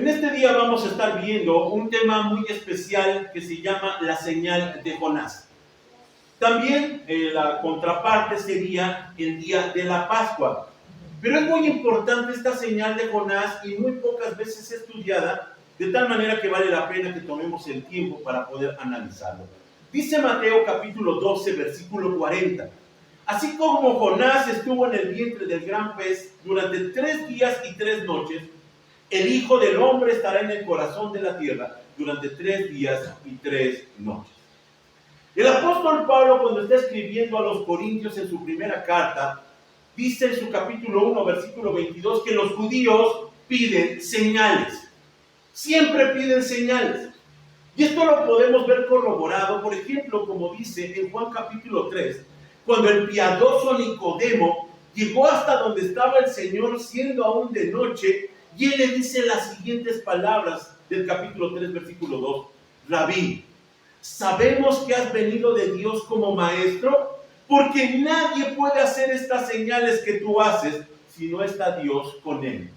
En este día vamos a estar viendo un tema muy especial que se llama la señal de Jonás. También la contraparte sería el día de la Pascua. Pero es muy importante esta señal de Jonás y muy pocas veces estudiada, de tal manera que vale la pena que tomemos el tiempo para poder analizarlo. Dice Mateo capítulo 12, versículo 40. Así como Jonás estuvo en el vientre del gran pez durante 3 días y 3 noches, el Hijo del Hombre estará en el corazón de la tierra durante 3 días y 3 noches. El apóstol Pablo, cuando está escribiendo a los Corintios en su primera carta, dice en su capítulo 1, versículo 22, que los judíos piden señales. Siempre piden señales. Y esto lo podemos ver corroborado, por ejemplo, como dice en Juan capítulo 3, cuando el piadoso Nicodemo llegó hasta donde estaba el Señor siendo aún de noche, y él le dice las siguientes palabras del capítulo 3, versículo 2. Rabí, sabemos que has venido de Dios como maestro, porque nadie puede hacer estas señales que tú haces si no está Dios con él.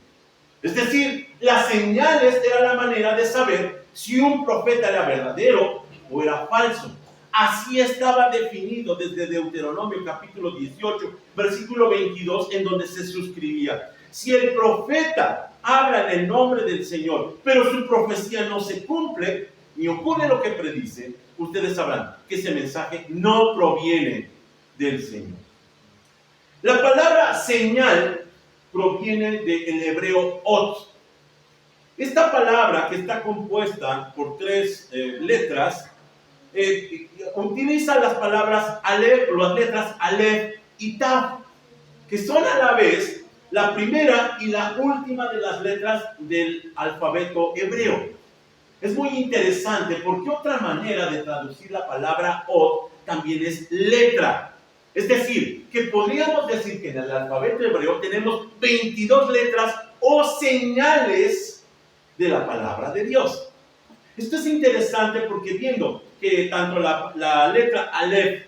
Es decir, las señales eran la manera de saber si un profeta era verdadero o era falso. Así estaba definido desde Deuteronomio capítulo 18, versículo 22, en donde se suscribía: si el profeta habla en el nombre del Señor, pero su profecía no se cumple, ni ocurre lo que predice, ustedes sabrán que ese mensaje no proviene del Señor. La palabra señal proviene del hebreo ot. Esta palabra, que está compuesta por 3 letras, utiliza las palabras alef, las letras alef y tav, que son a la vez la primera y la última de las letras del alfabeto hebreo. Es muy interesante porque otra manera de traducir la palabra ot también es letra. Es decir, que podríamos decir que en el alfabeto hebreo tenemos 22 letras o señales de la palabra de Dios. Esto es interesante porque viendo que tanto la letra Aleph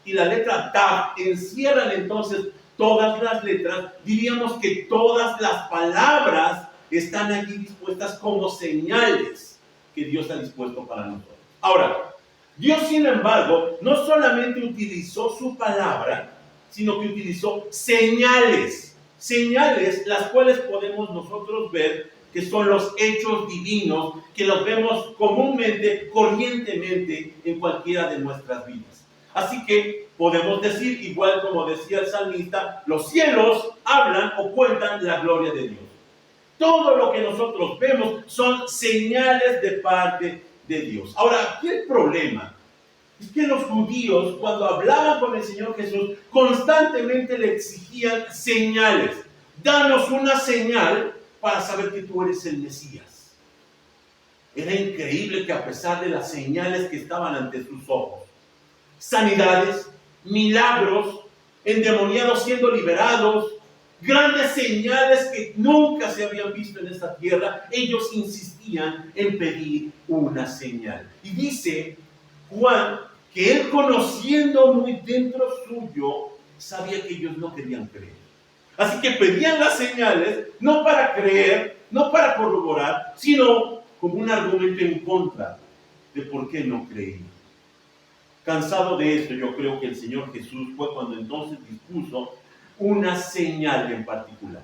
y la letra Tav encierran entonces todas las letras, diríamos que todas las palabras están allí dispuestas como señales que Dios ha dispuesto para nosotros. Ahora, Dios, sin embargo, no solamente utilizó su palabra, sino que utilizó señales. Señales las cuales podemos nosotros ver que son los hechos divinos, que los vemos comúnmente, corrientemente en cualquiera de nuestras vidas. Así que podemos decir, igual como decía el salmista, los cielos hablan o cuentan la gloria de Dios. Todo lo que nosotros vemos son señales de parte de Dios. Ahora, aquí el problema es que los judíos, cuando hablaban con el Señor Jesús, constantemente le exigían señales. Danos una señal para saber que tú eres el Mesías. Era increíble que a pesar de las señales que estaban ante sus ojos, sanidades, milagros, endemoniados siendo liberados, grandes señales que nunca se habían visto en esta tierra, ellos insistían en pedir una señal. Y dice Juan que él, conociendo muy dentro suyo, sabía que ellos no querían creer. Así que pedían las señales, no para creer, no para corroborar, sino como un argumento en contra de por qué no creían. Cansado de esto, yo creo que el Señor Jesús fue cuando entonces dispuso una señal en particular,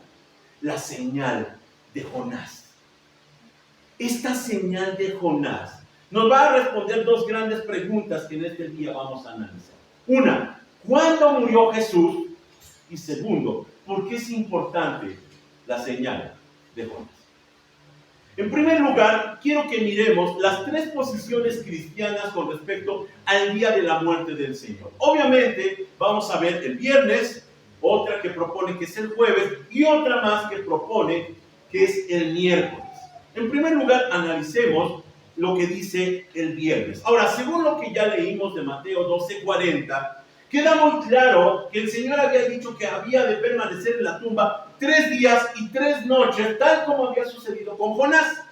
la señal de Jonás. Esta señal de Jonás nos va a responder 2 grandes preguntas que en este día vamos a analizar. Una, ¿cuándo murió Jesús? Y segundo, ¿por qué es importante la señal de Jonás? En primer lugar, quiero que miremos las 3 posiciones cristianas con respecto al día de la muerte del Señor. Obviamente, vamos a ver el viernes, otra que propone que es el jueves y otra más que propone que es el miércoles. En primer lugar, analicemos lo que dice el viernes. Ahora, según lo que ya leímos de Mateo 12:40, queda muy claro que el Señor había dicho que había de permanecer en la tumba 3 días y 3 noches, tal como había sucedido con Jonás.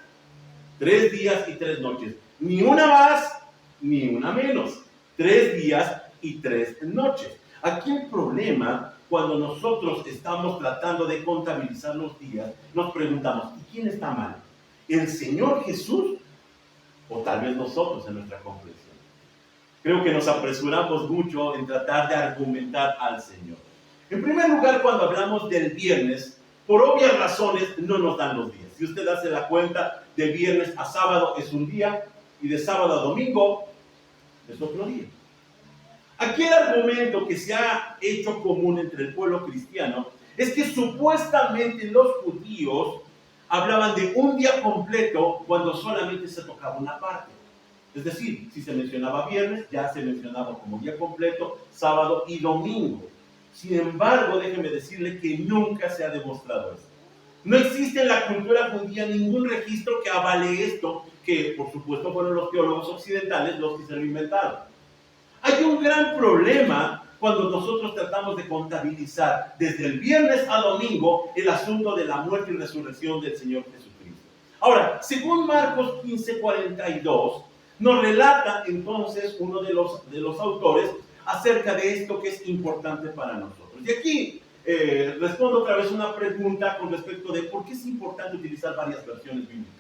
3 días y 3 noches. Ni una más, ni una menos. 3 días y 3 noches. Aquí el problema, cuando nosotros estamos tratando de contabilizar los días, nos preguntamos, ¿y quién está mal? ¿El Señor Jesús o tal vez nosotros en nuestra comprensión? Creo que nos apresuramos mucho en tratar de argumentar al Señor. En primer lugar, cuando hablamos del viernes, por obvias razones no nos dan los días. Si usted hace la cuenta, de viernes a sábado es un día y de sábado a domingo es otro día. Aquí el argumento que se ha hecho común entre el pueblo cristiano es que supuestamente los judíos hablaban de un día completo cuando solamente se tocaba una parte. Es decir, si se mencionaba viernes, ya se mencionaba como día completo, sábado y domingo. Sin embargo, déjeme decirle que nunca se ha demostrado esto. No existe en la cultura judía ningún registro que avale esto, que por supuesto fueron los teólogos occidentales los que se lo inventaron. Hay un gran problema cuando nosotros tratamos de contabilizar desde el viernes a domingo el asunto de la muerte y resurrección del Señor Jesucristo. Ahora, según Marcos 15:42, nos relata entonces uno de los autores acerca de esto que es importante para nosotros. Y aquí respondo otra vez una pregunta con respecto de por qué es importante utilizar varias versiones bíblicas.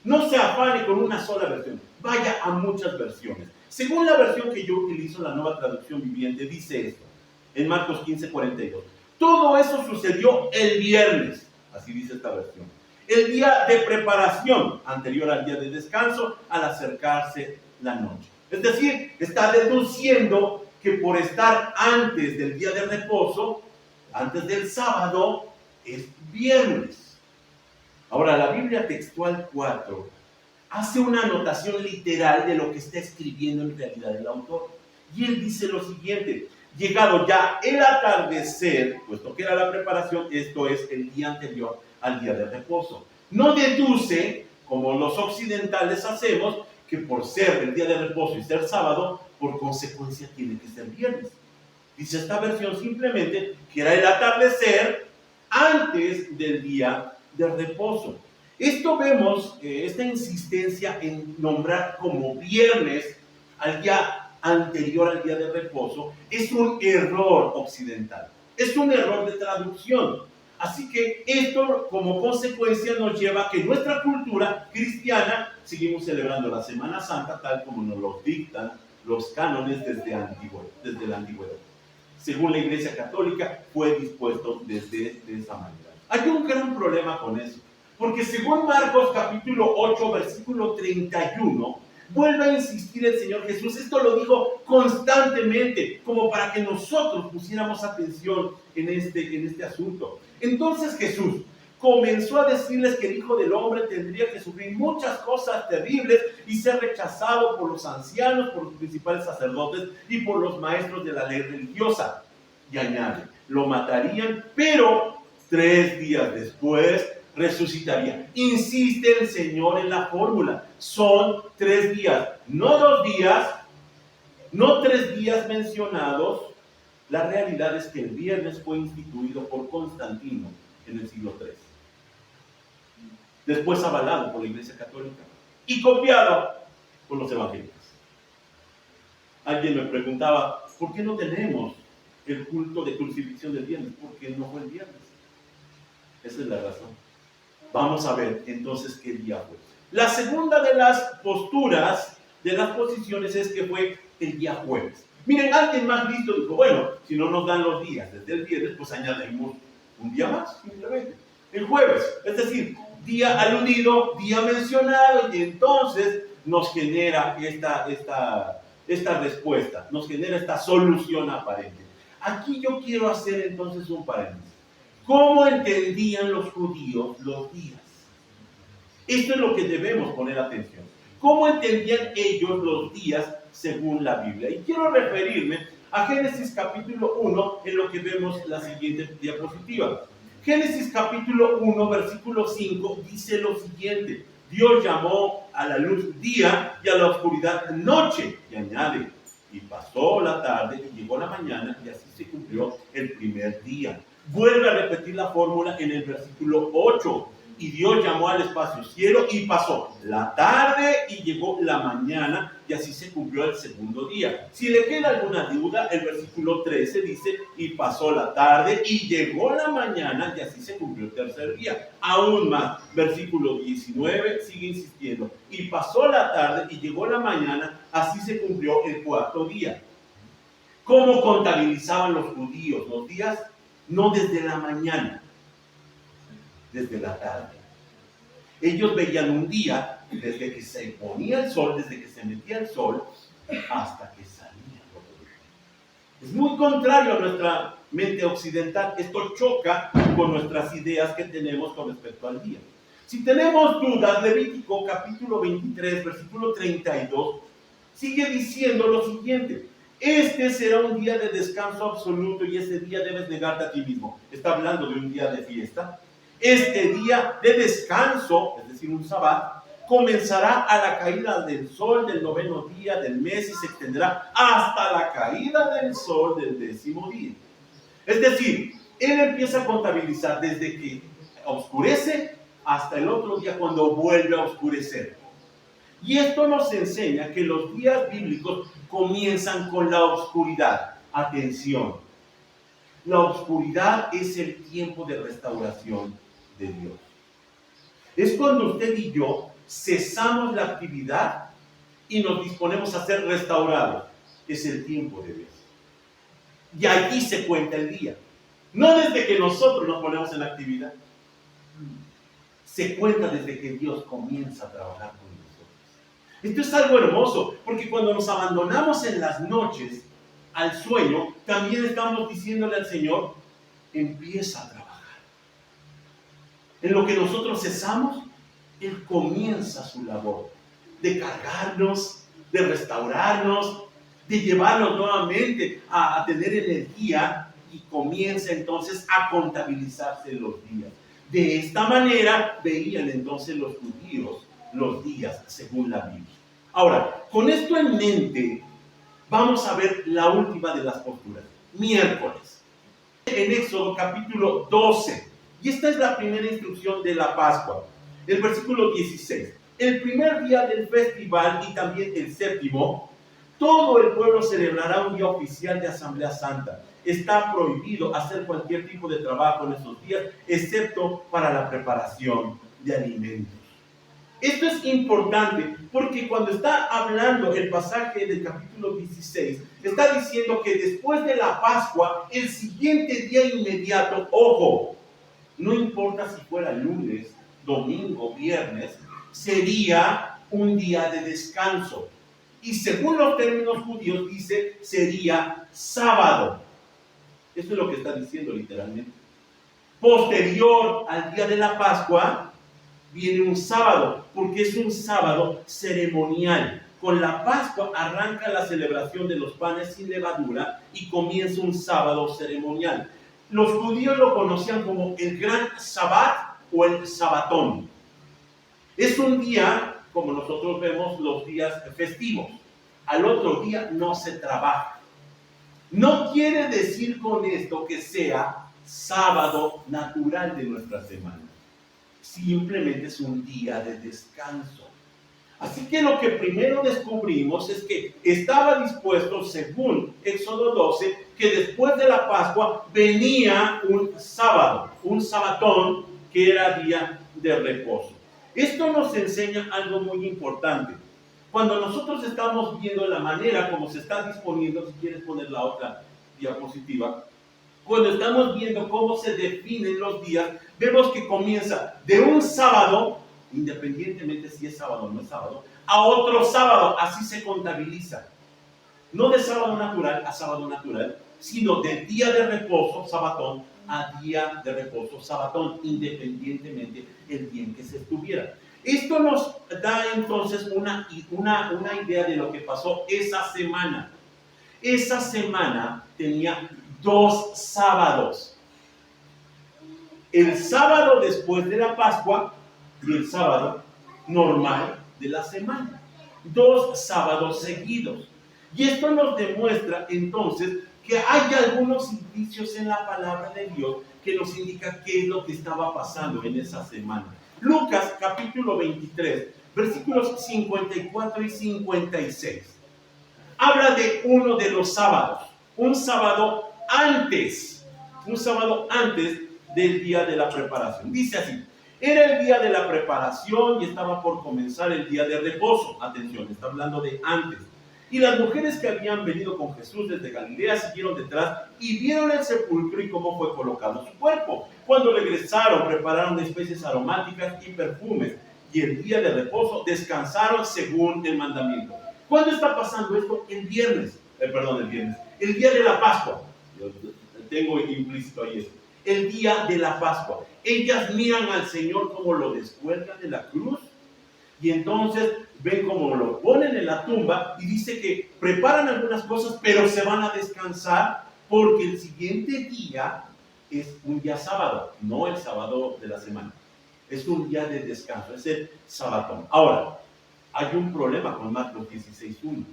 No se afane con una sola versión, vaya a muchas versiones. Según la versión que yo utilizo, la Nueva Traducción Viviente, dice esto, en Marcos 15:42. Todo eso sucedió el viernes, así dice esta versión. El día de preparación, anterior al día de descanso, al acercarse la noche. Es decir, está deduciendo que por estar antes del día de reposo, antes del sábado, es viernes. Ahora, la Biblia Textual 4 hace una anotación literal de lo que está escribiendo en realidad el autor. Y él dice lo siguiente: llegado ya el atardecer, puesto que era la preparación, esto es el día anterior al día de reposo. No deduce, como los occidentales hacemos, que por ser el día de reposo y ser sábado, por consecuencia tiene que ser viernes. Dice esta versión simplemente que era el atardecer antes del día de reposo. Esto vemos, esta insistencia en nombrar como viernes al día anterior al día de reposo, es un error occidental, es un error de traducción. Así que esto como consecuencia nos lleva a que nuestra cultura cristiana seguimos celebrando la Semana Santa tal como nos lo dictan los cánones desde la antigüedad. Según la Iglesia Católica fue dispuesto de esa manera. Hay un gran problema con eso, porque según Marcos capítulo 8 versículo 31, vuelve a insistir el Señor Jesús. Esto lo dijo constantemente, como para que nosotros pusiéramos atención en este asunto. Entonces Jesús comenzó a decirles que el Hijo del Hombre tendría que sufrir muchas cosas terribles y ser rechazado por los ancianos, por los principales sacerdotes y por los maestros de la ley religiosa. Y añade, lo matarían, pero 3 días después resucitaría. Insiste el Señor en la fórmula. Son 3 días, no 2 días, no 3 días mencionados. La realidad es que el viernes fue instituido por Constantino en el siglo III. Después avalado por la Iglesia Católica y copiado por los evangélicos. Alguien me preguntaba, ¿por qué no tenemos el culto de crucifixión del viernes? Porque no fue el viernes. Esa es la razón. Vamos a ver entonces qué día fue. La segunda de las posturas, de las posiciones, es que fue el día jueves. Miren, alguien más listo dijo, bueno, si no nos dan los días desde el viernes, pues añadimos un día más, simplemente. El jueves, es decir, día aludido, día mencionado, y entonces nos genera esta respuesta, nos genera esta solución aparente. Aquí yo quiero hacer entonces un paréntesis. ¿Cómo entendían los judíos los días? Esto es lo que debemos poner atención. ¿Cómo entendían ellos los días según la Biblia? Y quiero referirme a Génesis capítulo 1 en lo que vemos la siguiente diapositiva. Génesis capítulo 1 versículo 5 dice lo siguiente: Dios llamó a la luz día y a la oscuridad noche, y añade, y pasó la tarde y llegó la mañana, y así se cumplió el primer día. Vuelve a repetir la fórmula en el versículo 8. Y Dios llamó al espacio cielo y pasó la tarde y llegó la mañana y así se cumplió el segundo día. Si le queda alguna duda, el versículo 13 dice, y pasó la tarde y llegó la mañana y así se cumplió el tercer día. Aún más, versículo 19 sigue insistiendo, y pasó la tarde y llegó la mañana, así se cumplió el cuarto día. ¿Cómo contabilizaban los judíos los días? No desde la mañana, desde la tarde. Ellos veían un día desde que se ponía el sol, desde que se metía el sol, hasta que salía. Es muy contrario a nuestra mente occidental. Esto choca con nuestras ideas que tenemos con respecto al día. Si tenemos dudas, Levítico capítulo 23, versículo 32, sigue diciendo lo siguiente: este será un día de descanso absoluto y ese día debes negarte a ti mismo. Está hablando de un día de fiesta. Este día de descanso, es decir, un sabbat, comenzará a la caída del sol del 9º día del mes y se extenderá hasta la caída del sol del 10º día. Es decir, él empieza a contabilizar desde que oscurece hasta el otro día cuando vuelve a oscurecer. Y esto nos enseña que los días bíblicos comienzan con la oscuridad. Atención, la oscuridad es el tiempo de restauración de Dios. Es cuando usted y yo cesamos la actividad y nos disponemos a ser restaurados. Es el tiempo de Dios. Y allí se cuenta el día. No desde que nosotros nos ponemos en actividad. Se cuenta desde que Dios comienza a trabajar con nosotros. Esto es algo hermoso, porque cuando nos abandonamos en las noches al sueño, también estamos diciéndole al Señor, empieza a trabajar. En lo que nosotros cesamos, Él comienza su labor de cargarnos, de restaurarnos, de llevarnos nuevamente a tener energía, y comienza entonces a contabilizarse los días. De esta manera veían entonces los judíos los días según la Biblia. Ahora, con esto en mente, vamos a ver la última de las posturas, miércoles. En Éxodo capítulo 12. Y esta es la primera instrucción de la Pascua. El versículo 16. El primer día del festival y también el séptimo, todo el pueblo celebrará un día oficial de Asamblea Santa. Está prohibido hacer cualquier tipo de trabajo en esos días, excepto para la preparación de alimentos. Esto es importante porque cuando está hablando el pasaje del capítulo 16, está diciendo que después de la Pascua, el siguiente día inmediato, ojo, no importa si fuera lunes, domingo, viernes, sería un día de descanso. Y según los términos judíos, dice, sería sábado. Eso es lo que está diciendo literalmente. Posterior al día de la Pascua, viene un sábado, porque es un sábado ceremonial. Con la Pascua arranca la celebración de los panes sin levadura y comienza un sábado ceremonial. Los judíos lo conocían como el gran Sabbat o el Sabatón. Es un día, como nosotros vemos los días festivos. Al otro día no se trabaja. No quiere decir con esto que sea sábado natural de nuestra semana. Simplemente es un día de descanso. Así que lo que primero descubrimos es que estaba dispuesto, según Éxodo 12, que después de la Pascua venía un sábado, un sabatón, que era día de reposo. Esto nos enseña algo muy importante. Cuando nosotros estamos viendo la manera como se está disponiendo, si quieres poner la otra diapositiva, cuando estamos viendo cómo se definen los días, vemos que comienza de un sábado, independientemente si es sábado o no es sábado, a otro sábado, así se contabiliza. No de sábado natural a sábado natural, sino de día de reposo, sabatón, a día de reposo, sabatón, independientemente el día en que se estuviera. Esto nos da entonces una idea de lo que pasó esa semana. Esa semana tenía 2 sábados. El sábado después de la Pascua y el sábado normal de la semana. 2 sábados seguidos. Y esto nos demuestra entonces que hay algunos indicios en la palabra de Dios que nos indican qué es lo que estaba pasando en esa semana. Lucas capítulo 23, versículos 54 y 56. Habla de uno de los sábados, un sábado antes del día de la preparación. Dice así: era el día de la preparación y estaba por comenzar el día de reposo. Atención, está hablando de antes. Y las mujeres que habían venido con Jesús desde Galilea siguieron detrás y vieron el sepulcro y cómo fue colocado su cuerpo. Cuando regresaron, prepararon especies aromáticas y perfumes, y el día de reposo descansaron según el mandamiento. ¿Cuándo está pasando esto? El viernes. El día de la Pascua. Yo tengo implícito ahí esto. El día de la Pascua. Ellas miran al Señor como lo descuelgan de la cruz, y entonces ven cómo lo ponen en la tumba, y dice que preparan algunas cosas, pero se van a descansar porque el siguiente día es un día sábado, no el sábado de la semana. Es un día de descanso, es el sábado. Ahora, hay un problema con Marcos 16:1.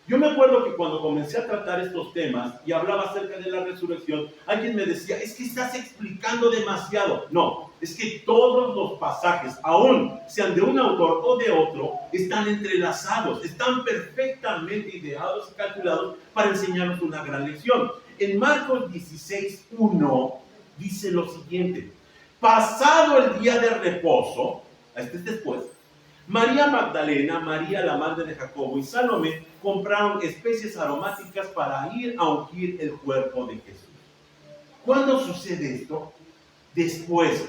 Yo me acuerdo que cuando comencé a tratar estos temas y hablaba acerca de la resurrección, alguien me decía: es que estás explicando demasiado. No, es que todos los pasajes, aun sean de un autor o de otro, están entrelazados, están perfectamente ideados y calculados para enseñarnos una gran lección. En Marcos 16:1 dice lo siguiente: pasado el día de reposo, este es después, María Magdalena, María la madre de Jacobo y Salomé compraron especies aromáticas para ir a ungir el cuerpo de Jesús. ¿Cuándo sucede esto? Después.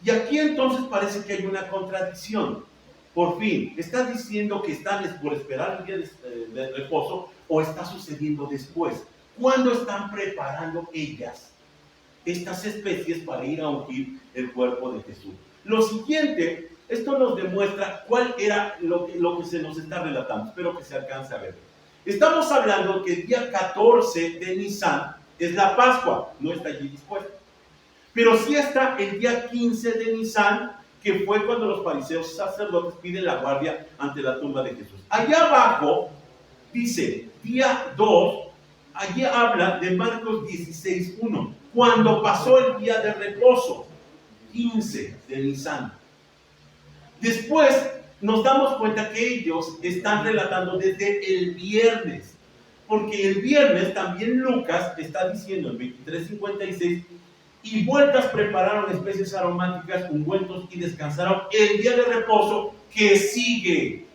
Y aquí entonces parece que hay una contradicción. Por fin, ¿estás diciendo que están por esperar el día de reposo o está sucediendo después? ¿Cuándo están preparando ellas estas especies para ir a ungir el cuerpo de Jesús? Lo siguiente, esto nos demuestra cuál era lo que se nos está relatando. Espero que se alcance a ver. Estamos hablando que el día 14 de Nisan es la Pascua, no está allí dispuesto. Pero sí está el día 15 de Nisan, que fue cuando los fariseos sacerdotes piden la guardia ante la tumba de Jesús. Allá abajo dice día 2, allí habla de Marcos 16:1, cuando pasó el día de reposo, 15 de Nisan. Después nos damos cuenta que ellos están relatando desde el viernes, porque el viernes también Lucas está diciendo en 23:56, y vueltas prepararon especies aromáticas, ungüentos y descansaron el día de reposo que sigue.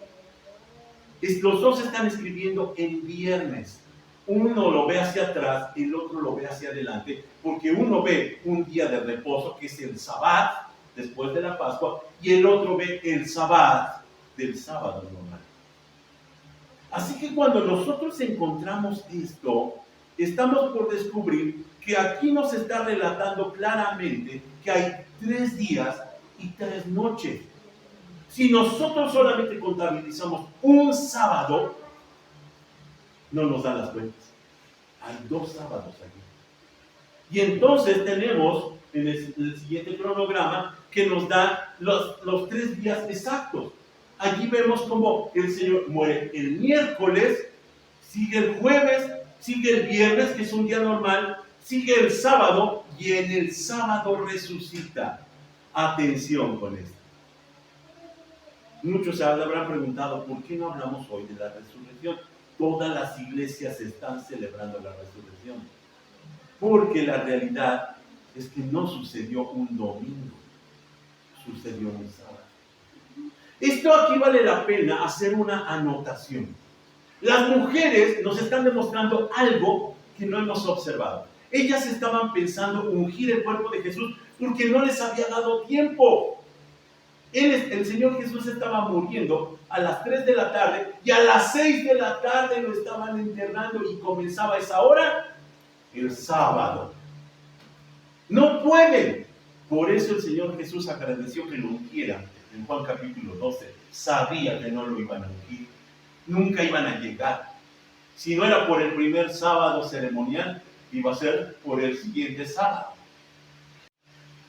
Los dos están escribiendo en viernes. Uno lo ve hacia atrás y el otro lo ve hacia adelante, porque uno ve un día de reposo que es el Sabbat, después de la Pascua, y el otro ve el Sabbat del sábado normal. Así que cuando nosotros encontramos esto, estamos por descubrir que aquí nos está relatando claramente que hay 3 días y 3 noches. Si nosotros solamente contabilizamos un sábado, no nos dan las cuentas. Hay 2 sábados aquí. Y entonces tenemos en el siguiente cronograma que nos da los 3 días exactos. Allí vemos cómo el Señor muere el miércoles, sigue el jueves, sigue el viernes, que es un día normal, sigue el sábado, y en el sábado resucita. Atención con esto. Muchos se habrán preguntado: ¿por qué no hablamos hoy de la resurrección? Todas las iglesias están celebrando la resurrección. Porque la realidad es que no sucedió un domingo, sucedió un sábado. Esto aquí vale la pena hacer una anotación. Las mujeres nos están demostrando algo que no hemos observado. Ellas estaban pensando ungir el cuerpo de Jesús porque no les había dado tiempo. El Señor Jesús estaba muriendo a las 3 de la tarde y a las 6 de la tarde lo estaban enterrando, y comenzaba esa hora el sábado. No pueden. Por eso el Señor Jesús agradeció que lo ungieran. En Juan capítulo 12, sabía que no lo iban a ungir, nunca iban a llegar. Si no era por el primer sábado ceremonial, iba a ser por el siguiente sábado.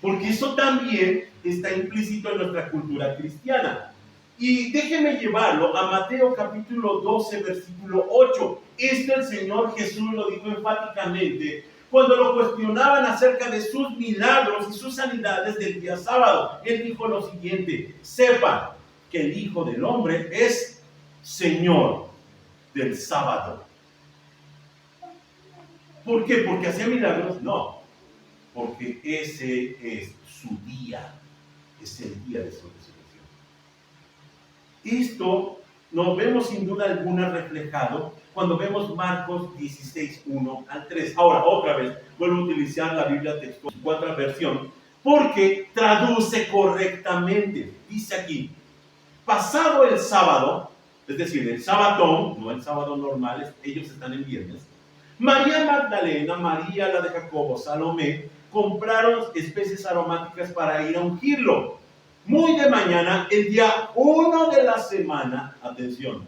Porque eso también está implícito en nuestra cultura cristiana. Y déjeme llevarlo a Mateo capítulo 12, versículo 8. Esto el Señor Jesús lo dijo enfáticamente cuando lo cuestionaban acerca de sus milagros y sus sanidades del día sábado. Él dijo lo siguiente: sepan que el Hijo del Hombre es Señor del sábado. ¿Por qué? ¿Porque hacía milagros? No, porque ese es su día, es el día de su resurrección. Esto lo vemos sin duda alguna reflejado cuando vemos Marcos 16, 1 al 3. Ahora, otra vez, vuelvo a utilizar la Biblia textual, su otra versión, porque traduce correctamente. Dice aquí: pasado el sábado, es decir, el sabatón, no el sábado normal, ellos están en viernes, María Magdalena, María la de Jacobo, Salomé, compraron especies aromáticas para ir a ungirlo. Muy de mañana, el día 1 de la semana, atención,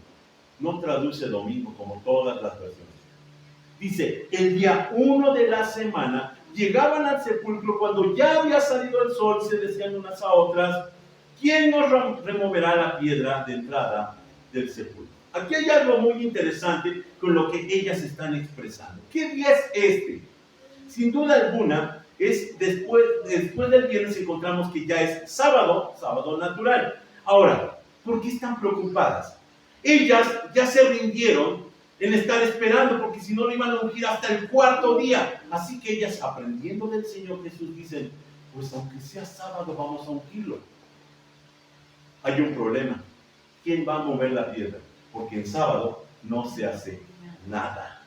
no traduce domingo como todas las versiones. Dice, el día 1 de la semana, llegaban al sepulcro cuando ya había salido el sol, se decían unas a otras: ¿quién nos removerá la piedra de entrada del sepulcro? Aquí hay algo muy interesante con lo que ellas están expresando. ¿Qué día es este? Sin duda alguna, es después del viernes encontramos que ya es sábado, sábado natural. Ahora, ¿por qué están preocupadas? Ellas ya se rindieron en estar esperando, porque si no lo iban a ungir hasta el cuarto día. Así que ellas, aprendiendo del Señor Jesús, dicen: pues aunque sea sábado, vamos a ungirlo. Hay un problema. ¿Quién va a mover la piedra? Porque en sábado no se hace nada.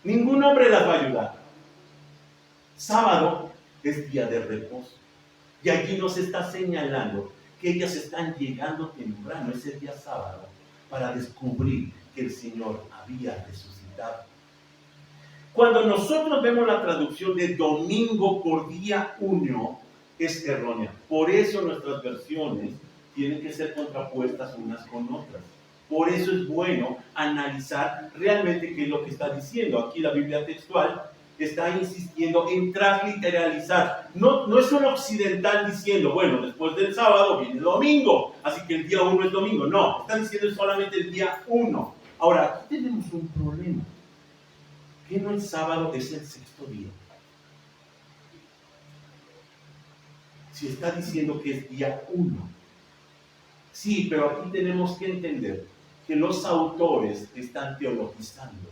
Ningún hombre las va a ayudar. Sábado es día de reposo. Y aquí nos está señalando que ellas están llegando temprano ese día sábado para descubrir que el Señor había resucitado. Cuando nosotros vemos la traducción de domingo por día 1, es errónea. Por eso nuestras versiones tienen que ser contrapuestas unas con otras. Por eso es bueno analizar realmente qué es lo que está diciendo. Aquí la Biblia textual está insistiendo en transliteralizar. No es un occidental diciendo, bueno, después del sábado viene el domingo, así que el día 1 es domingo. No, están diciendo solamente el día 1. Ahora, aquí tenemos un problema. ¿Que no el sábado es el sexto día? Si está diciendo que es día 1. Sí, pero aquí tenemos que entender que los autores están teologizando.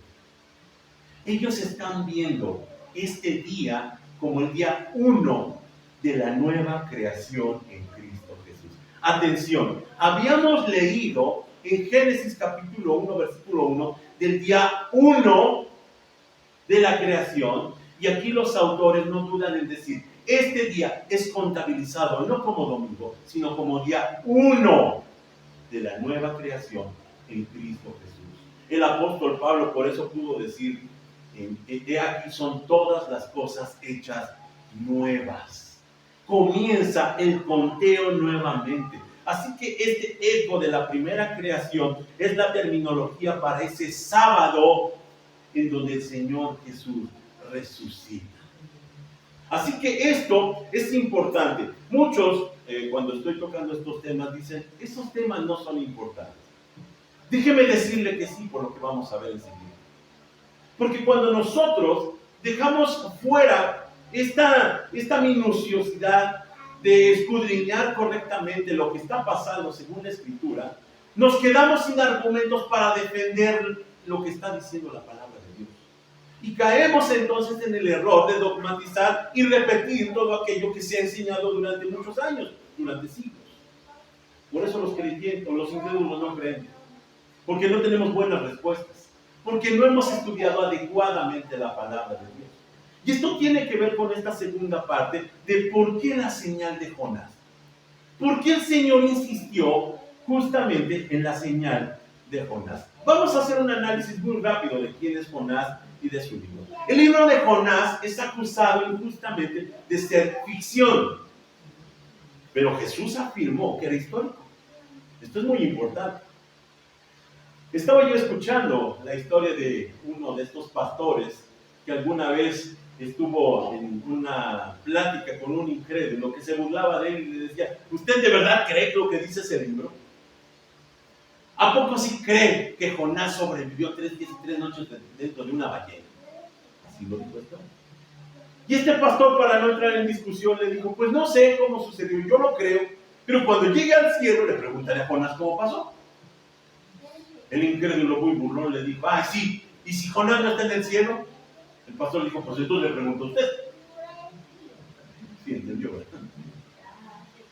Ellos están viendo este día como el día 1 de la nueva creación en Cristo Jesús. Atención, habíamos leído en Génesis capítulo 1, versículo 1, del día 1 de la creación, y aquí los autores no dudan en decir: este día es contabilizado no como domingo, sino como día 1 de la nueva creación en Cristo Jesús. El apóstol Pablo por eso pudo decir: he aquí son todas las cosas hechas nuevas. Comienza el conteo nuevamente. Así que este eco de la primera creación es la terminología para ese sábado en donde el Señor Jesús resucita. Así que esto es importante. Muchos, cuando estoy tocando estos temas, dicen: esos temas no son importantes. Déjeme decirle que sí, por lo que vamos a ver enseguida. Porque cuando nosotros dejamos fuera esta minuciosidad de escudriñar correctamente lo que está pasando según la Escritura, nos quedamos sin argumentos para defender lo que está diciendo la palabra de Dios. Y caemos entonces en el error de dogmatizar y repetir todo aquello que se ha enseñado durante muchos años, durante siglos. Por eso los creyentes o los incrédulos no creen, porque no tenemos buenas respuestas, porque no hemos estudiado adecuadamente la palabra de Dios. Y esto tiene que ver con esta segunda parte de por qué la señal de Jonás. ¿Por qué el Señor insistió justamente en la señal de Jonás? Vamos a hacer un análisis muy rápido de quién es Jonás y de su libro. El libro de Jonás es acusado injustamente de ser ficción, pero Jesús afirmó que era histórico. Esto es muy importante. Estaba yo escuchando la historia de uno de estos pastores que alguna vez estuvo en una plática con un incrédulo que se burlaba de él y le decía: ¿usted de verdad cree lo que dice ese libro? ¿A poco sí cree que Jonás sobrevivió 3 días y 3 noches dentro de una ballena? Así lo dijo esto. Y este pastor, para no entrar en discusión, le dijo, pues no sé cómo sucedió, yo lo creo, pero cuando llegue al cielo le preguntaré a Jonás cómo pasó. El incrédulo muy burlón le dijo, ay sí, ¿y si Jonás no está en el cielo? El pastor le dijo, pues entonces le pregunto a usted. Sí, entendió, ¿verdad?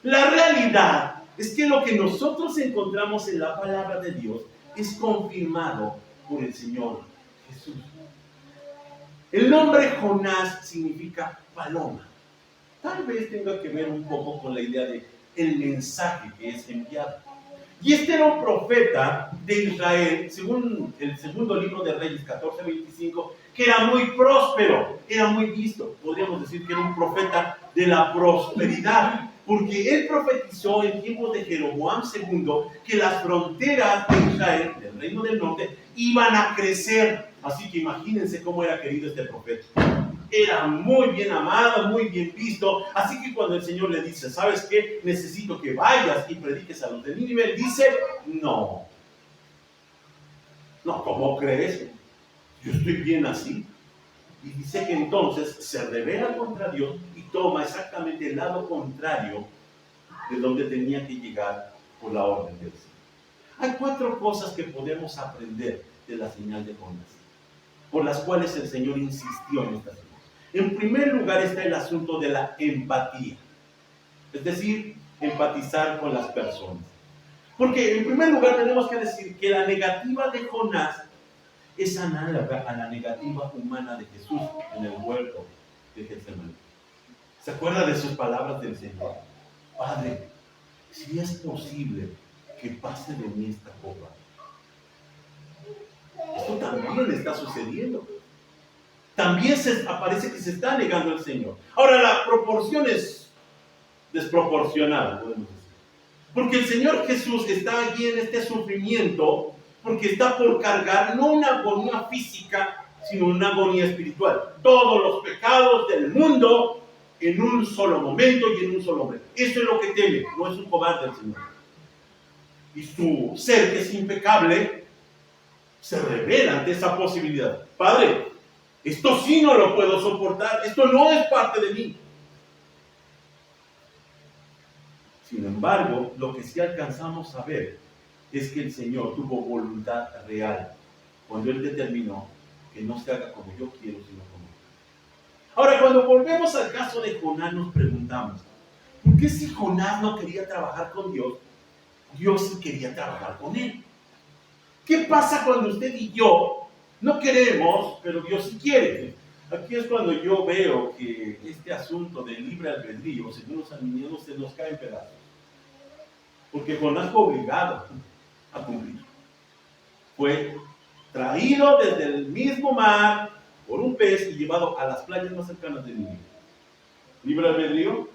La realidad es que lo que nosotros encontramos en la palabra de Dios es confirmado por el Señor Jesús. El nombre Jonás significa paloma. Tal vez tenga que ver un poco con la idea de el mensaje que es enviado. Y este era un profeta de Israel, según el segundo libro de Reyes 14:25, que era muy próspero, era muy visto. Podríamos decir que era un profeta de la prosperidad, porque él profetizó en tiempos de Jeroboam II que las fronteras de Israel, del reino del norte, iban a crecer. Así que imagínense cómo era querido este profeta. Era muy bien amado, muy bien visto. Así que cuando el Señor le dice, ¿sabes qué? Necesito que vayas y prediques a los de Nínive, él dice, no. No, ¿cómo crees? Yo estoy bien así. Y dice que entonces se revela contra Dios y toma exactamente el lado contrario de donde tenía que llegar por la orden del Señor. Hay 4 cosas que podemos aprender de la señal de Jonás, por las cuales el Señor insistió en esta señal. En primer lugar está el asunto de la empatía, es decir, empatizar con las personas. Porque en primer lugar tenemos que decir que la negativa de Jonás es análoga a la negativa humana de Jesús en el huerto de Getsemaní. ¿Se acuerda de sus palabras del Señor? Padre, si es posible que pase de mí esta copa. Esto también está sucediendo. También aparece que se está negando el Señor. Ahora, la proporción es desproporcionada, podemos decir. Porque el Señor Jesús está allí en este sufrimiento porque está por cargar no una agonía física, sino una agonía espiritual. Todos los pecados del mundo en un solo momento y en un solo hombre. Eso es lo que teme, no es un cobarde el Señor. Y su ser, que es impecable, se revela ante esa posibilidad. Padre, esto sí no lo puedo soportar, esto no es parte de mí. Sin embargo, lo que sí alcanzamos a ver es que el Señor tuvo voluntad real cuando Él determinó que no se haga como yo quiero, sino como yo. Ahora, cuando volvemos al caso de Jonás, nos preguntamos, ¿por qué si Jonás no quería trabajar con Dios, Dios sí quería trabajar con él? ¿Qué pasa cuando usted y yo no queremos, pero Dios sí quiere? Aquí es cuando yo veo que este asunto del libre albedrío, según los arminianos, se nos cae en pedazos. Porque Jonás fue obligado a cumplir. Fue traído desde el mismo mar por un pez y llevado a las playas más cercanas de Nínive. ¿Libre albedrío?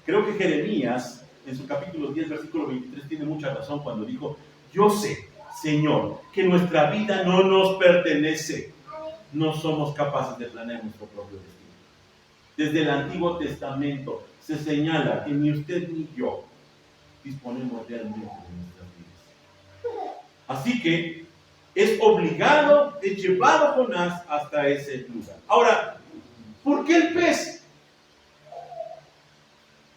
Creo que Jeremías, en su capítulo 10, versículo 23, tiene mucha razón cuando dijo, yo sé, Señor, que nuestra vida no nos pertenece. No somos capaces de planear nuestro propio destino. Desde el Antiguo Testamento se señala que ni usted ni yo disponemos realmente de nuestras vidas. Así que es obligado, es llevado Jonás hasta ese lugar. Ahora, ¿por qué el pez?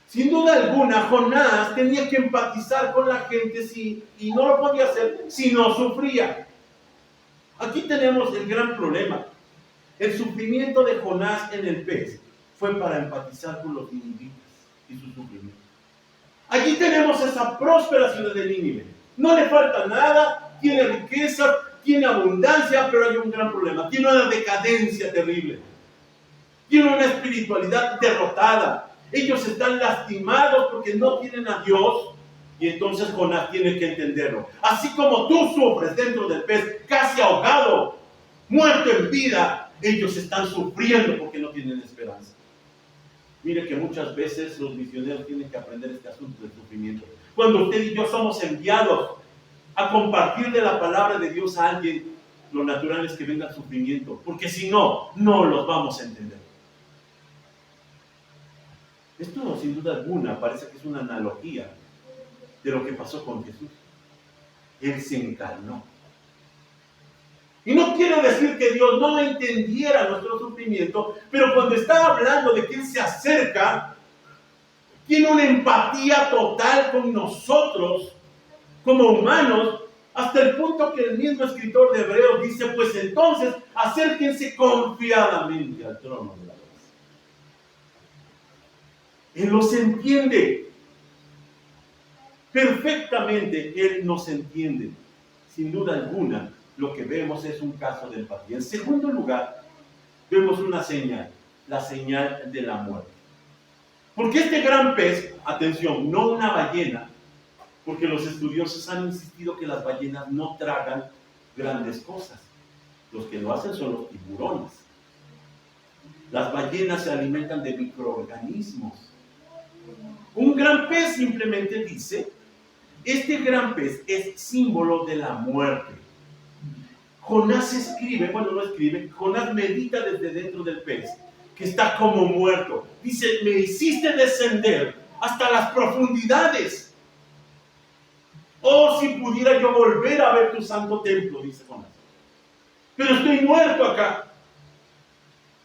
Sin duda alguna, Jonás tenía que empatizar con la gente y no lo podía hacer si no sufría. Aquí tenemos el gran problema. El sufrimiento de Jonás en el pez fue para empatizar con los ninivitas y su sufrimiento. Aquí tenemos esa próspera ciudad de Nínive. No le falta nada, tiene riqueza, tiene abundancia, pero hay un gran problema. Tiene una decadencia terrible. Tiene una espiritualidad derrotada. Ellos están lastimados porque no tienen a Dios. Y entonces Jonás tiene que entenderlo. Así como tú sufres dentro del pez, casi ahogado, muerto en vida, ellos están sufriendo porque no tienen esperanza. Mire que muchas veces los misioneros tienen que aprender este asunto del sufrimiento. Cuando usted y yo somos enviados a compartir de la palabra de Dios a alguien, lo natural es que venga el sufrimiento, porque si no, no los vamos a entender. Esto, sin duda alguna, parece que es una analogía de lo que pasó con Jesús. Él se encarnó. Y no quiere decir que Dios no entendiera nuestro sufrimiento, pero cuando está hablando de que Él se acerca, tiene una empatía total con nosotros como humanos, hasta el punto que el mismo escritor de Hebreos dice, pues entonces acérquense confiadamente al trono de la gracia. Él los entiende perfectamente, Él nos entiende. Sin duda alguna, lo que vemos es un caso de empatía. En segundo lugar, vemos una señal, la señal de la muerte. Porque este gran pez, atención, no una ballena, porque los estudiosos han insistido que las ballenas no tragan grandes cosas. Los que lo hacen son los tiburones. Las ballenas se alimentan de microorganismos. Un gran pez simplemente dice, este gran pez es símbolo de la muerte. Jonás escribe, bueno, no escribe, Jonás medita desde dentro del pez, que está como muerto. Dice, me hiciste descender hasta las profundidades. Oh, si pudiera yo volver a ver tu santo templo, dice Jonás. Pero estoy muerto acá.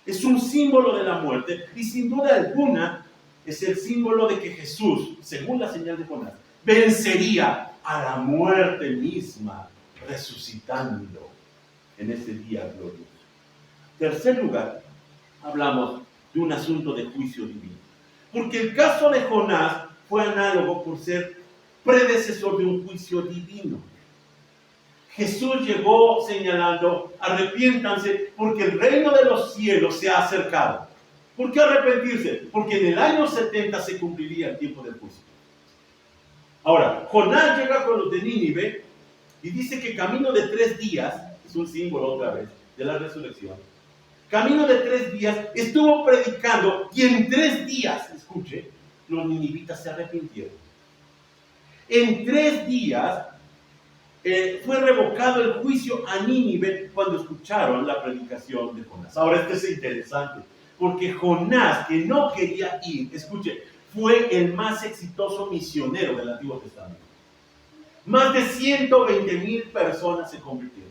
Es un símbolo de la muerte y sin duda alguna es el símbolo de que Jesús, según la señal de Jonás, vencería a la muerte misma, resucitando en ese día glorioso. Tercer lugar, hablamos de un asunto de juicio divino. Porque el caso de Jonás fue análogo por ser predecesor de un juicio divino. Jesús llegó señalando, arrepiéntanse porque el reino de los cielos se ha acercado. ¿Por qué arrepentirse? Porque en el año 70 se cumpliría el tiempo del juicio. Ahora, Jonás llega con los de Nínive y dice que camino de 3 días, es un símbolo otra vez de la resurrección, camino de 3 días estuvo predicando y en 3 días, escuche, los ninivitas se arrepintieron. En 3 días fue revocado el juicio a Nínive cuando escucharon la predicación de Jonás. Ahora, esto es interesante, porque Jonás, que no quería ir, escuche, fue el más exitoso misionero del Antiguo Testamento. Más de 120,000 personas se convirtieron.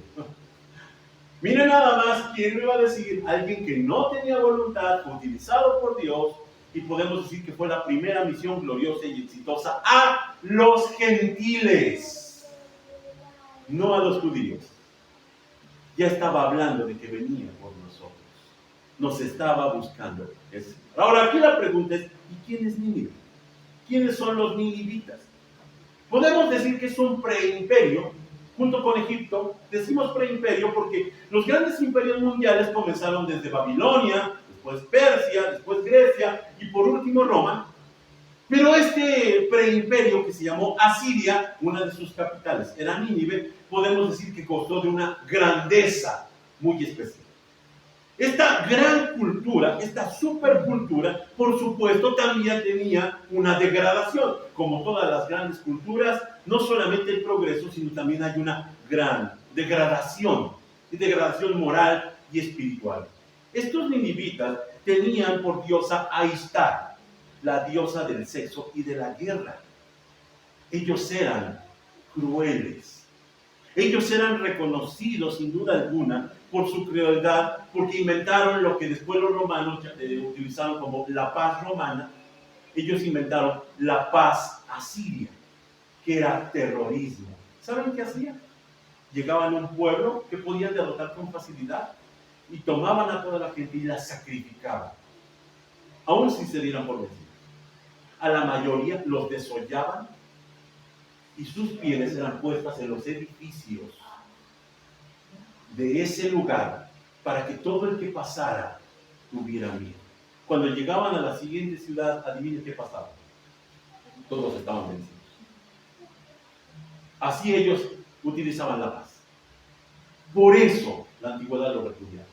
Miren nada más quién iba a decir, alguien que no tenía voluntad, utilizado por Dios, y podemos decir que fue la primera misión gloriosa y exitosa a los gentiles, no a los judíos. Ya estaba hablando de que venía por nosotros, nos estaba buscando. Ahora aquí la pregunta es, ¿y quién es Nínive? ¿Quiénes son los ninivitas? Podemos decir que es un preimperio, junto con Egipto. Decimos preimperio porque los grandes imperios mundiales comenzaron desde Babilonia, después Persia, después Grecia y por último Roma. Pero este preimperio que se llamó Asiria, una de sus capitales era Nínive, podemos decir que costó de una grandeza muy especial. Esta gran cultura, esta supercultura, por supuesto, también tenía una degradación. Como todas las grandes culturas, no solamente el progreso, sino también hay una gran degradación, y degradación moral y espiritual. Estos ninivitas tenían por diosa a Ishtar, la diosa del sexo y de la guerra. Ellos eran crueles. Ellos eran reconocidos, sin duda alguna, por su crueldad, porque inventaron lo que después los romanos utilizaron como la paz romana. Ellos inventaron la paz asiria, que era terrorismo. ¿Saben qué hacían? Llegaban a un pueblo que podían derrotar con facilidad y tomaban a toda la gente y la sacrificaban, aun si se dieran por vencidos. A la mayoría los desollaban y sus pieles eran puestas en los edificios de ese lugar para que todo el que pasara tuviera miedo. Cuando llegaban a la siguiente ciudad, adivinen qué pasaba. Todos estaban vencidos. Así ellos utilizaban la paz. Por eso la antigüedad lo repudiaba.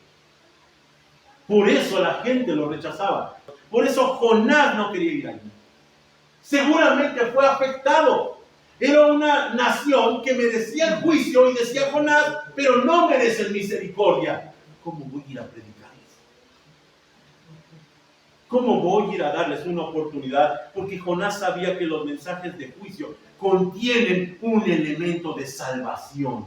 Por eso la gente lo rechazaba. Por eso Jonás no quería ir allí. Seguramente fue afectado. Era una nación que merecía el juicio y decía Jonás, pero no merecen misericordia. ¿Cómo voy a ir a predicarles? ¿Cómo voy a ir a darles una oportunidad? Porque Jonás sabía que los mensajes de juicio contienen un elemento de salvación.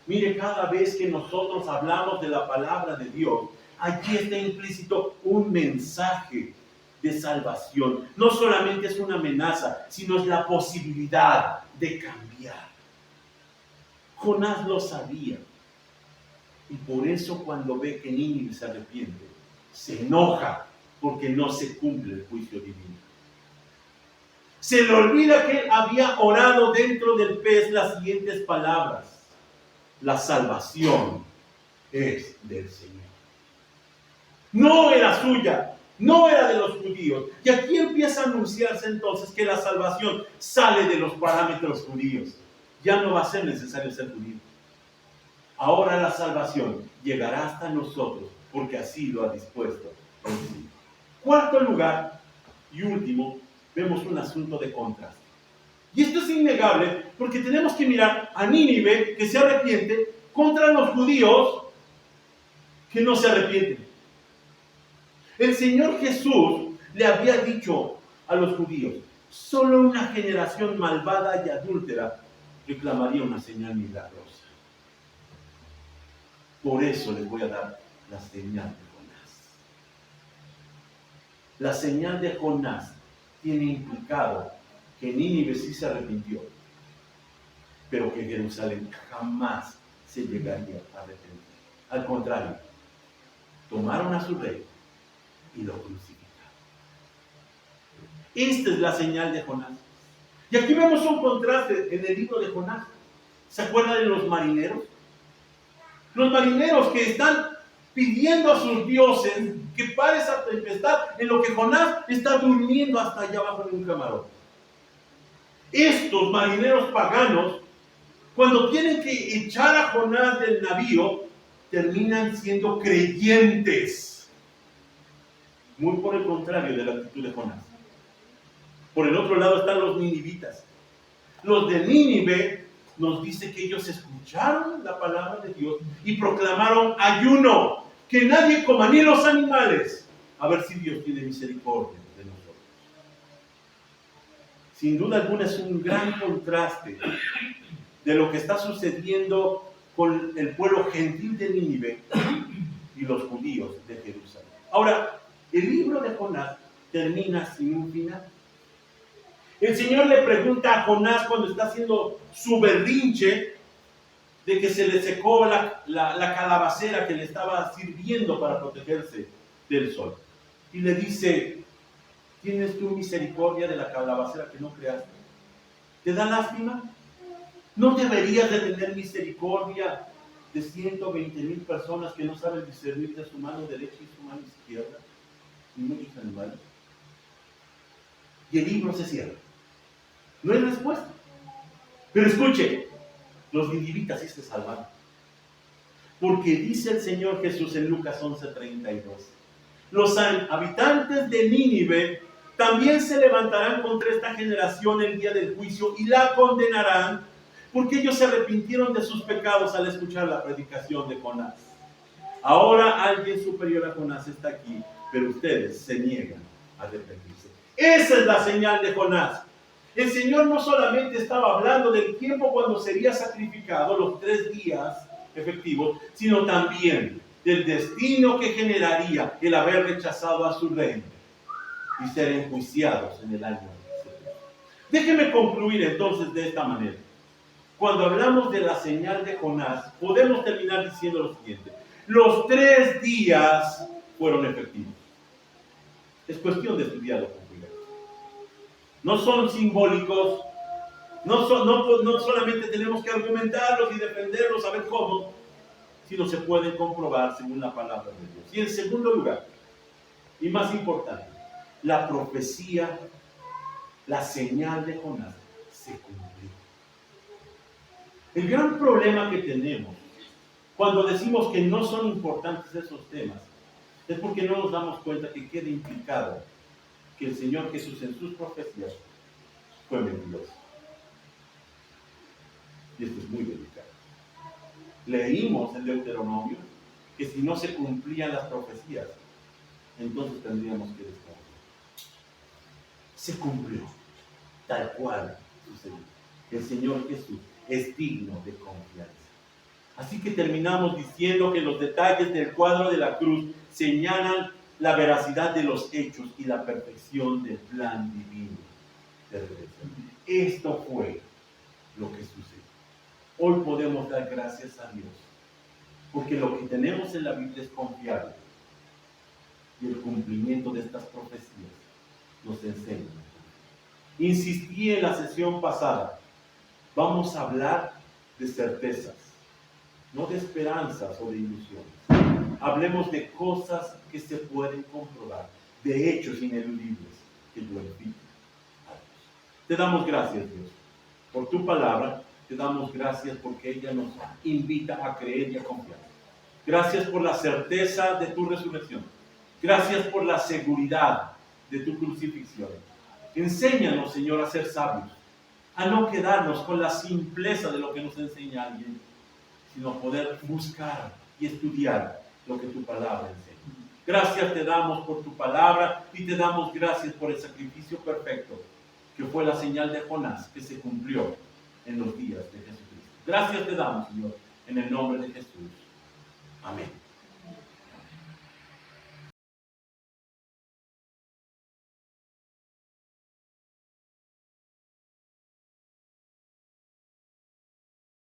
Mire, cada vez que nosotros hablamos de la palabra de Dios, allí está implícito un mensaje de salvación. No solamente es una amenaza, sino es la posibilidad de cambiar. Jonás lo sabía. Y por eso cuando ve que Nínive se arrepiente, se enoja porque no se cumple el juicio divino. Se le olvida que él había orado dentro del pez las siguientes palabras: la salvación es del Señor. No era suya, no era de los judíos. Y aquí empieza a anunciarse entonces que la salvación sale de los parámetros judíos. Ya no va a ser necesario ser judío. Ahora la salvación llegará hasta nosotros porque así lo ha dispuesto el Señor. Cuarto lugar y último, vemos un asunto de contraste. Y esto es innegable porque tenemos que mirar a Nínive, que se arrepiente, contra los judíos que no se arrepienten. El Señor Jesús le había dicho a los judíos: solo una generación malvada y adúltera reclamaría una señal milagrosa. Por eso les voy a dar la señal de Jonás. La señal de Jonás tiene implicado que Nínive sí se arrepintió, pero que Jerusalén jamás se llegaría a arrepentir. Al contrario, tomaron a su rey y lo crucificaron. Esta es la señal de Jonás. Y aquí vemos un contraste en el libro de Jonás. ¿Se acuerdan de los marineros? Los marineros que están pidiendo a sus dioses que pare esa tempestad, en lo que Jonás está durmiendo hasta allá abajo en un camarón. Estos marineros paganos, cuando tienen que echar a Jonás del navío, terminan siendo creyentes. Muy por el contrario de la actitud de Jonás. Por el otro lado están los ninivitas. Los de Nínive nos dice que ellos escucharon la palabra de Dios y proclamaron ayuno, que nadie coma, ni los animales, a ver si Dios tiene misericordia de nosotros. Sin duda alguna es un gran contraste de lo que está sucediendo con el pueblo gentil de Nínive y los judíos de Jerusalén. Ahora, el libro de Jonás termina sin un final. El Señor le pregunta a Jonás cuando está haciendo su berrinche de que se le secó la calabacera que le estaba sirviendo para protegerse del sol. Y le dice: ¿tienes tú misericordia de la calabacera que no creaste? ¿Te da lástima? ¿No deberías de tener misericordia de 120,000 personas que no saben discernir de su mano derecha y su mano izquierda? Y muchos animales. Y el libro se cierra. No hay respuesta. Pero escuche, los ninivitas sí se salvaron. Porque dice el Señor Jesús en Lucas 11:32: los habitantes de Nínive también se levantarán contra esta generación el día del juicio y la condenarán, porque ellos se arrepintieron de sus pecados al escuchar la predicación de Jonás. Ahora alguien superior a Jonás está aquí, pero ustedes se niegan a arrepentirse. Esa es la señal de Jonás. El Señor no solamente estaba hablando del tiempo cuando sería sacrificado, los 3 días efectivos, sino también del destino que generaría el haber rechazado a su reino y ser enjuiciados en el año 70. Déjeme concluir entonces de esta manera. Cuando hablamos de la señal de Jonás, podemos terminar diciendo lo siguiente: los 3 días fueron efectivos. Es cuestión de estudiarlo con cuidado. No son simbólicos, no solamente tenemos que argumentarlos y defenderlos, a ver cómo, sino se pueden comprobar según la palabra de Dios. Y en segundo lugar, y más importante, la profecía, la señal de Jonás se cumplió. El gran problema que tenemos cuando decimos que no son importantes esos temas es porque no nos damos cuenta que queda implicado que el Señor Jesús en sus profecías fue mentiroso. Y esto es muy delicado. Leímos en Deuteronomio que si no se cumplían las profecías, entonces tendríamos que descansar. Se cumplió tal cual sucedió. El Señor Jesús es digno de confianza. Así que terminamos diciendo que los detalles del cuadro de la cruz señalan la veracidad de los hechos y la perfección del plan divino de redención. Esto fue lo que sucedió. Hoy podemos dar gracias a Dios, porque lo que tenemos en la Biblia es confiable y el cumplimiento de estas profecías nos enseña. Insistí en la sesión pasada, vamos a hablar de certezas, no de esperanzas o de ilusiones. Hablemos de cosas que se pueden comprobar, de hechos ineludibles que glorifican a Dios. Te damos gracias, Dios, por tu palabra. Te damos gracias porque ella nos invita a creer y a confiar. Gracias por la certeza de tu resurrección. Gracias por la seguridad de tu crucifixión. Enséñanos, Señor, a ser sabios, a no quedarnos con la simpleza de lo que nos enseña alguien, sino poder buscar y estudiar lo que tu palabra enseña. Gracias te damos por tu palabra y te damos gracias por el sacrificio perfecto que fue la señal de Jonás que se cumplió en los días de Jesucristo. Gracias te damos, Señor, en el nombre de Jesús. Amén.